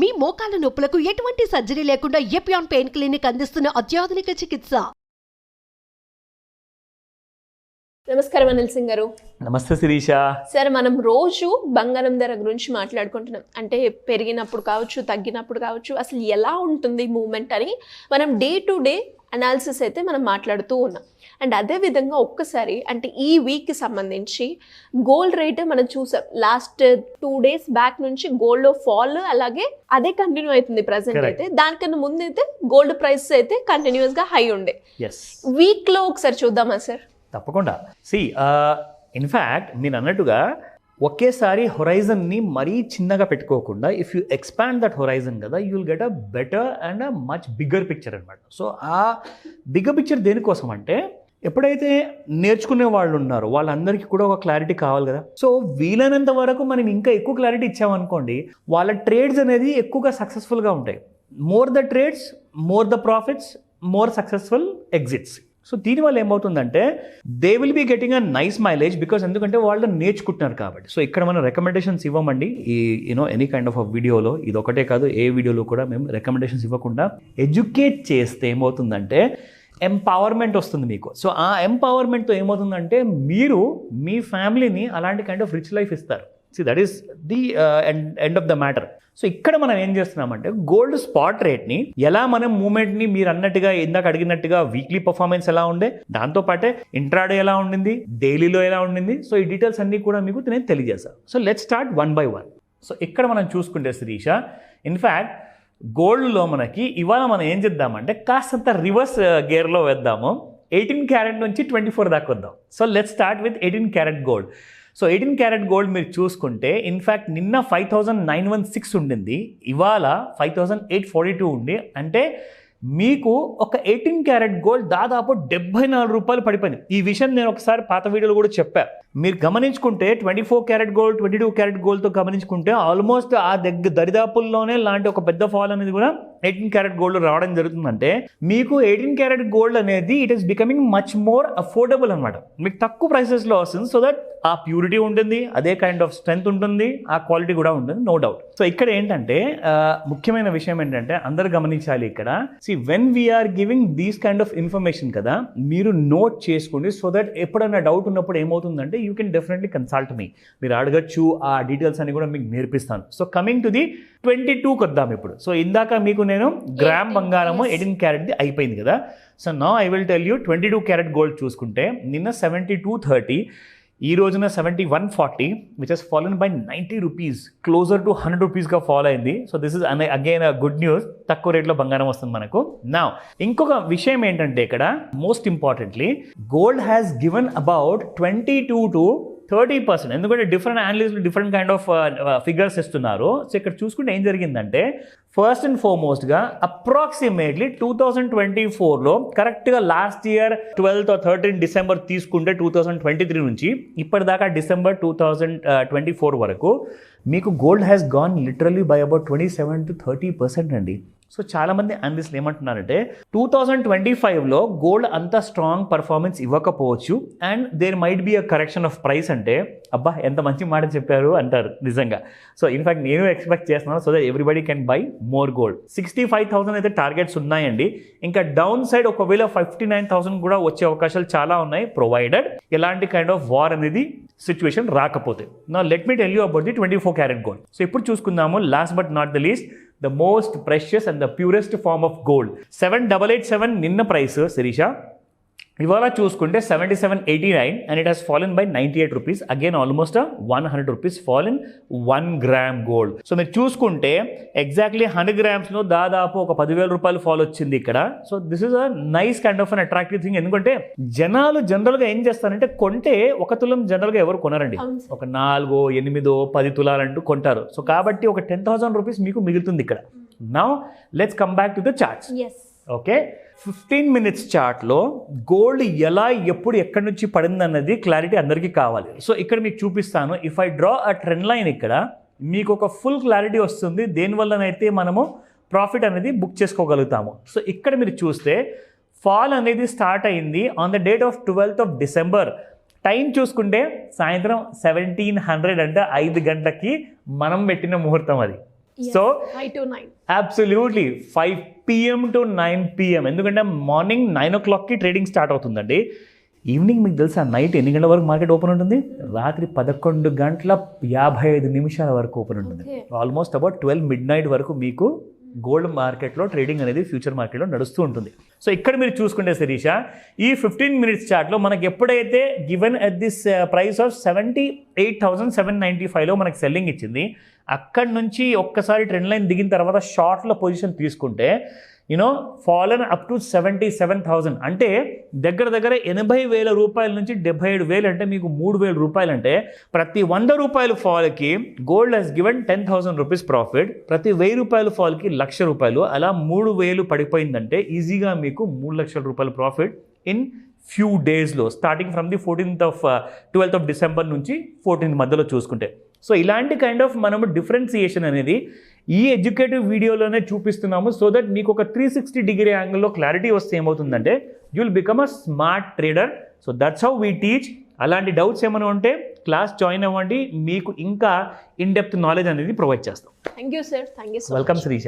మీ మోకాల నొప్పులకు ఎటువంటి సర్జరీ లేకుండా ఎపియాన్ పెయిన్ క్లినిక్ అందిస్తున్న అత్యాధునిక చికిత్స. నమస్కారం అనిల్ సింగ్ గారు. నమస్తే శిరీష. సార్, మనం రోజు బంగారం ధర గురించి మాట్లాడుకుంటున్నాం. అంటే పెరిగినప్పుడు కావచ్చు, తగ్గినప్పుడు కావచ్చు, అసలు ఎలా ఉంటుంది మూమెంట్ అని మనం డే టు డే అనాలిసిస్ అయితే మనం మాట్లాడుతూ ఉన్నాం. అండ్ అదేవిధంగా ఒక్కసారి అంటే ఈ వీక్కి సంబంధించి గోల్డ్ రేట్ మనం చూసాం. లాస్ట్ 2 days బ్యాక్ నుంచి గోల్డ్ ఫాల్ అలాగే అదే కంటిన్యూ అవుతుంది ప్రజెంట్ అయితే. దానికన్నా ముందు అయితే గోల్డ్ ప్రైస్ అయితే కంటిన్యూస్గా హై ఉండే. వీక్లో ఒకసారి చూద్దామా సార్? తప్పకుండా. ఇన్ఫ్యాక్ట్ మీరు అన్నట్టుగా ఒకేసారి హొరైజన్ని మరీ చిన్నగా పెట్టుకోకుండా if you expand that horizon కదా, you will get a better and a much bigger picture అనమాట. సో ఆ బిగ్గర్ పిక్చర్ దేనికోసం అంటే ఎప్పుడైతే నేర్చుకునే వాళ్ళు ఉన్నారో వాళ్ళందరికీ కూడా ఒక క్లారిటీ కావాలి కదా. సో వీలైనంత వరకు మనం ఇంకా ఎక్కువ క్లారిటీ ఇచ్చామనుకోండి, వాళ్ళ ట్రేడ్స్ అనేది ఎక్కువగా సక్సెస్ఫుల్గా ఉంటాయి. More the trades, more the profits, more successful exits. So దీనివల్ల ఏమవుతుందంటే they will be getting a nice mileage because ఎందుకంటే వాళ్ళు నేర్చుకుంటున్నారు కాబట్టి. సో ఇక్కడ మనం రికమెండేషన్స్ ఇవ్వమండి ఈ ఎనీ కైండ్ ఆఫ్ వీడియోలో. ఇది ఒకటే కాదు, ఏ వీడియోలో కూడా మేము రికమెండేషన్స్ ఇవ్వకుండా ఎడ్యుకేట్ చేస్తే ఏమవుతుందంటే ఎంపవర్మెంట్ వస్తుంది మీకు. సో ఆ ఎంపవర్మెంట్తో ఏమవుతుందంటే మీరు మీ ఫ్యామిలీని అలాంటి కైండ్ ఆఫ్ రిచ్ లైఫ్ ఇస్తారు. That is the end of the matter. So ఇక్కడ మనం ఏం చేస్తున్నామంటే గోల్డ్ స్పాట్ రేట్ని ఎలా మనం మూమెంట్ని మీరు అన్నట్టుగా ఇందాక అడిగినట్టుగా వీక్లీ పర్ఫార్మెన్స్ ఎలా ఉండే, దాంతోపాటే ఇంట్రాడే ఎలా ఉండింది, డైలీలో ఎలా ఉండింది, సో ఈ డీటెయిల్స్ అన్నీ కూడా మీకు నేను తెలియజేస్తాను. So let's start 1 by 1. So ఇక్కడ మనం చూసుకుంటే శిరీష, ఇన్ఫ్యాక్ట్ గోల్డ్లో మనకి ఇవాళ మనం ఏం చేద్దామంటే కాస్తంత రివర్స్ గేర్లో వేద్దాము. 18 క్యారెట్ నుంచి 24 దాకా వద్దాం. So let's start with 18 carrot gold. So 18 carat gold మీరు చూసుకుంటే ఇన్ఫ్యాక్ట్ నిన్న 5,916 ఉండింది, ఇవాళ 5,842 ఉంది. అంటే మీకు ఒక 18 క్యారెట్ గోల్డ్ దాదాపు 74 రూపాయలు పడిపోయింది. ఈ విషయం నేను ఒకసారి పాత వీడియోలో కూడా చెప్పాను. మీరు గమనించుకుంటే 24 క్యారెట్ గోల్డ్, 22 క్యారెట్ గోల్డ్తో గమనించుకుంటే ఆల్మోస్ట్ ఆ దరిదాపుల్లోనే లాంటి ఒక పెద్ద ఫాల్ అనేది కూడా 18 క్యారెట్ గోల్డ్ రావడం జరుగుతుందంటే మీకు 18 క్యారెట్ గోల్డ్ అనేది it is becoming much more affordable అనమాట. మీకు తక్కువ ప్రైసెస్లో వస్తుంది. సో దట్ ఆ ప్యూరిటీ ఉంటుంది, అదే కైండ్ ఆఫ్ స్ట్రెంత్ ఉంటుంది, ఆ క్వాలిటీ కూడా ఉంటుంది, నో డౌట్. సో ఇక్కడ ఏంటంటే ముఖ్యమైన విషయం ఏంటంటే అందరు గమనించాలి ఇక్కడ. When we are giving these kind of information కదా, మీరు నోట్ చేసుకోండి. సో దట్ ఎప్పుడైనా డౌట్ ఉన్నప్పుడు ఏమవుతుందంటే యూ కెన్ డెఫినెట్లీ కన్సల్ట్ మీ. మీరు అడగచ్చు, ఆ డీటెయిల్స్ అన్ని కూడా మీకు నేర్పిస్తాను. సో కమింగ్ టు ది 22కి వద్దాం ఇప్పుడు. సో ఇందాక మీకు నేను గ్రామ్ బంగారము 18 క్యారెట్ది అయిపోయింది కదా. So now I will tell you 22 carat gold చూసుకుంటే నిన్న 7230, ఈ రోజున 7140, which has fallen by 90 rupees, closer to 100 రూపీస్గా ఫాలో అయింది. So this is again a good news. తక్కువ రేట్లో బంగారం వస్తుంది మనకు. నా ఇంకొక విషయం ఏంటంటే ఇక్కడ most importantly gold has given about 22 to 30%. ఎందుకంటే డిఫరెంట్ అనలిస్టులు డిఫరెంట్ కైండ్ ఆఫ్ ఫిగర్స్ ఇస్తున్నారు. సో ఇక్కడ చూసుకుంటే ఏం జరిగిందంటే ఫస్ట్ అండ్ ఫార్మోస్ట్గా అప్రాక్సిమేట్లీ 2024లో కరెక్ట్గా last year 12th or 13th December తీసుకుంటే 2023 నుంచి ఇప్పటిదాకా డిసెంబర్ 2024 వరకు మీకు gold has gone literally by about 27 to 30% అండి. సో చాలామంది అనలిస్టులు ఏమంటున్నారంటే 2025లో గోల్డ్ అంత స్ట్రాంగ్ పర్ఫార్మెన్స్ ఇవ్వకపోవచ్చు and there might be a correction of price. అంటే అబ్బా ఎంత మంచి మాట చెప్పారు అంటారు నిజంగా. సో ఇన్ఫ్యాక్ట్ నేను ఎక్స్పెక్ట్ చేస్తున్నాను so that everybody can buy more gold. 65,000 అయితే టార్గెట్స్ ఉన్నాయండి. ఇంకా డౌన్ సైడ్ ఒకవేళ 59,000 కూడా వచ్చే అవకాశాలు చాలా ఉన్నాయి, ప్రొవైడెడ్ ఎలాంటి కైండ్ ఆఫ్ వార్ అనేది సిచ్యువేషన్ రాకపోతే. నా let me tell you about the 24 carat gold. So ఇప్పుడు చూసుకుందాము last but not the least the most precious and the purest form of gold. 7887 నిన్న ప్రైస్ శిరీష, ఇవాళ చూసుకుంటే 7789 and it has fallen by 98 rupees. Again almost a 100 rupees fall in 1 gram gold. So మీరు చూసుకుంటే exactly 100 గ్రామ్స్లో దాదాపు ఒక 10,000 రూపాయలు fall వచ్చింది ఇక్కడ. So this is a nice kind of an attractive thing. ఎందుకంటే జనాలు జనరల్గా ఏం చేస్తారంటే కొంటే 1 తులం జనరల్గా ఎవరు కొనరండి, ఒక 4, 8, 10 తులాలంటూ కొంటారు. సో కాబట్టి ఒక 10,000 రూపీస్ మీకు మిగులుతుంది ఇక్కడ. Now let's come back to the charts. Okay, 15 minutes చార్ట్లో గోల్డ్ ఎలా ఎప్పుడు ఎక్కడి నుంచి పడింది అన్నది క్లారిటీ అందరికీ కావాలి. సో ఇక్కడ మీకు చూపిస్తాను. If I draw a trend line ఇక్కడ మీకు ఒక ఫుల్ క్లారిటీ వస్తుంది దేనివల్లనైతే మనము ప్రాఫిట్ అనేది బుక్ చేసుకోగలుగుతాము. సో ఇక్కడ మీరు చూస్తే ఫాల్ అనేది స్టార్ట్ అయింది on the date of 12th of December. Time చూసుకుంటే సాయంత్రం 1700 అంటే 5 గంటలకి మనం పెట్టిన ముహూర్తం అది. So 5 to 9. Absolutely 5 PM to 9 PM, ఎందుకంటే మార్నింగ్ 9 o'clockకి ట్రేడింగ్ స్టార్ట్ అవుతుందండి. ఈవినింగ్ మీకు తెలుసా నైట్ ఎన్ని గంటల వరకు మార్కెట్ ఓపెన్ ఉంటుంది? రాత్రి 11:55 వరకు ఓపెన్ ఉంటుంది. ఆల్మోస్ట్ అబౌట్ 12 midnight వరకు మీకు గోల్డ్ మార్కెట్లో ట్రేడింగ్ అనేది ఫ్యూచర్ మార్కెట్లో నడుస్తూ ఉంటుంది. సో ఇక్కడ మీరు చూసుకుంటే శిరీష, ఈ 15 minutes చార్ట్లో మనకి ఎప్పుడైతే given at this price of 78,795లో మనకి సెల్లింగ్ ఇచ్చింది, అక్కడి నుంచి ఒక్కసారి ట్రెండ్ లైన్ దిగిన తర్వాత షార్ట్లో పొజిషన్ తీసుకుంటే ఫాలన్ అప్ టు 77,000, అంటే దగ్గర 80,000 రూపాయల నుంచి 77,000, అంటే మీకు 3,000 రూపాయలు. అంటే ప్రతి 100 రూపాయల ఫాల్కి gold has given 10,000 rupees profit, ప్రతి 1,000 రూపాయల ఫాల్కి 1,00,000 రూపాయలు, అలా 3,000 పడిపోయిందంటే ఈజీగా మీకు 3,00,000 రూపాయల ప్రాఫిట్ ఇన్ ఫ్యూ డేస్లో, starting from the 12th of December నుంచి 14th మధ్యలో చూసుకుంటే. సో ఇలాంటి కైండ్ ఆఫ్ మనము డిఫరెన్సియేషన్ అనేది ఈ ఎడ్యుకేటివ్ వీడియోలోనే చూపిస్తున్నాము, సో దట్ మీకు ఒక 360-degree యాంగిల్లో క్లారిటీ వస్తే ఏమవుతుందంటే you will become a smart trader. So that's how we teach. అలాంటి డౌట్స్ ఏమైనా ఉంటే క్లాస్ జాయిన్ అవ్వండి, మీకు ఇంకా ఇన్ డెప్త్ నాలెడ్జ్ అనేది ప్రొవైడ్ చేస్తాం. Thank you sir, thank you so much. Welcome Srisha.